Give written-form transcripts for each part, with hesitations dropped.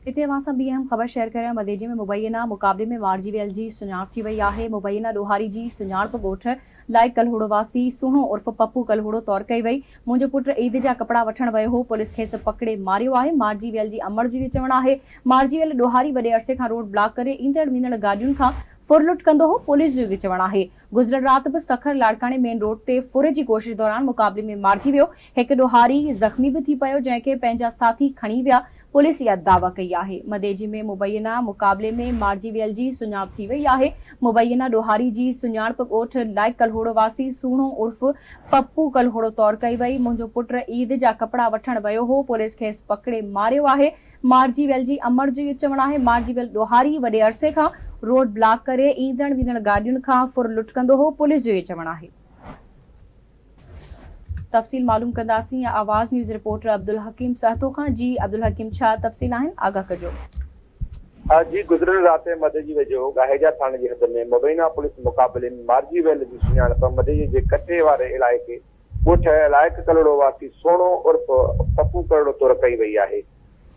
इते अवां सां ॿी अहम ख़बर शेयर करियां। मदेजी में मुबैना मुक़ाबले में मार्जीवेल जी सुञाण थी वई आहे। मुबैना ॾोहारी जी सुञाणप ॻोठ लाइक कलहोड़ो वासी सुहिणो उर्फ पप्पू कलहोड़ो तौर कई वई। मुंहिंजो पुट ईद जा कपड़ा वठण वियो हो, पुलिस खेसि पकड़े मारियो आहे। मार्जीवेल जी अमर जी चवण आहे मार्जीवेल ॾोहारी वॾे अरसे खां रोड ब्लॉक करे ईंदड़ वेंदड़ गाॾियुनि खां फुरलुट कंदो हो। पुलिस जो चवण आहे गुज़िरियल राति बि सखर लाड़काणे मेन रोड ते फुरे जी कोशिश दौरान मुक़ाबले में मारिजी वियो। हिकु ॾोहारी ज़ख़्मी बि थी पियो, जंहिंखे पंहिंजा साथी खणी विया। पुलिस इहा दावा कई आहे। मदेजी में मुबैना मुक़ाबले में मार्जीवेल जी सुञाणप थी वई आहे। मुबैना ॾोहारी जी सुञाणप ॻोठ लाइक कलहोड़ो वासी सुहिणो उर्फ पप्पू कलहोड़ो तौर कई वई। मुंहिंजो पुट ईद जा कपड़ा वठण वियो हो, पुलिस खेसि पकड़े मारियो आहे। मार्जीवेल जी अमर जो चवण आहे मार्जीवेल ॾोहारी वॾे अरसे खां रोड ब्लॉक करे ईंदड़ वेंदड़ गाॾियुनि खां फुरलुट कंदो हो। पुलिस जो चवण आहे। तफ़सील मालूम कंदासीं आवाज़ न्यूज़ रिपोर्टर अब्दुल हकीम सहतो खां। जी अब्दुल हकीम, छा तफ़सील आहिनि, आगाह कजो। जी गुज़िरियल राति मदेजी वेझो गाहेजा थाणे जी हद में मुबैना पुलिस मुक़ाबले में मार्जीवेल जी सुञाणप मदेजी जे कटे वारे इलाइक़े ॻोठ लाइक कलड़ो वासी सोनो उर्फ पप्पू कलड़ो तौर कई वई आहे।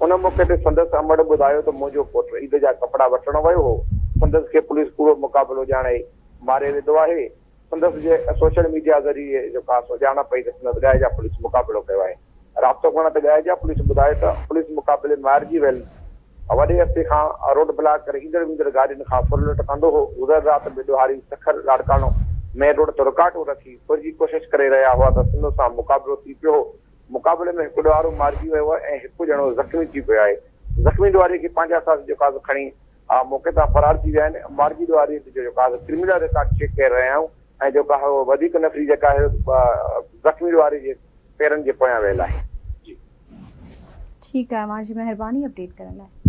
उन मौके ते संदसि अमड़ ॿुधायो त मुंहिंजो पुट ईद जा कपड़ा वठण वियो हो। संदसि खे पुलिस पूरो मुक़ाबलो ॼाणे मारे विधो आहे। संदसि जे सोशल मीडिया ज़रिए जेका ॼाण पई त संदसि गाहेजा पुलिस मुक़ाबलो कयो आहे। राब्तो करण ते गाहेजा पुलिस ॿुधायो त पुलिस मुक़ाबले मार्जीवेल वॾे अरसे खां रोड ब्लॉक करे ईंदड़ वेंदड़ गाॾियुनि खां फुरलुट कंदो हो। गुज़िरियल राति में ॾोहारी सखर लाड़काणो मेन रोड ते रुकावटूं रखी फुर जी कोशिश करे रहिया हुआ त संदसि सां मुक़ाबलो थी पियो हो। मुक़ाबले में हिकु ॾोहारो मारिजी वियो आहे ऐं हिकु ॼणो ज़ख़्मी थी पियो आहे। ज़ख़्मी ॾोहारी खे पंहिंजा साथ जेका खणी मौक़े तां फरार थी विया आहिनि। मारिजी ॾोहारी जो जेका क्रिमिनल रिकॉर्ड चेक करे रहिया आहियूं ऐं जेका वधीक नफ़री जेका आहे ज़ख़्मी ॾोहारी जे पेरनि जे पोयां वियल आहे। जी ठीकु आहे, मुंहिंजी महिरबानी अपडेट करण लाइ।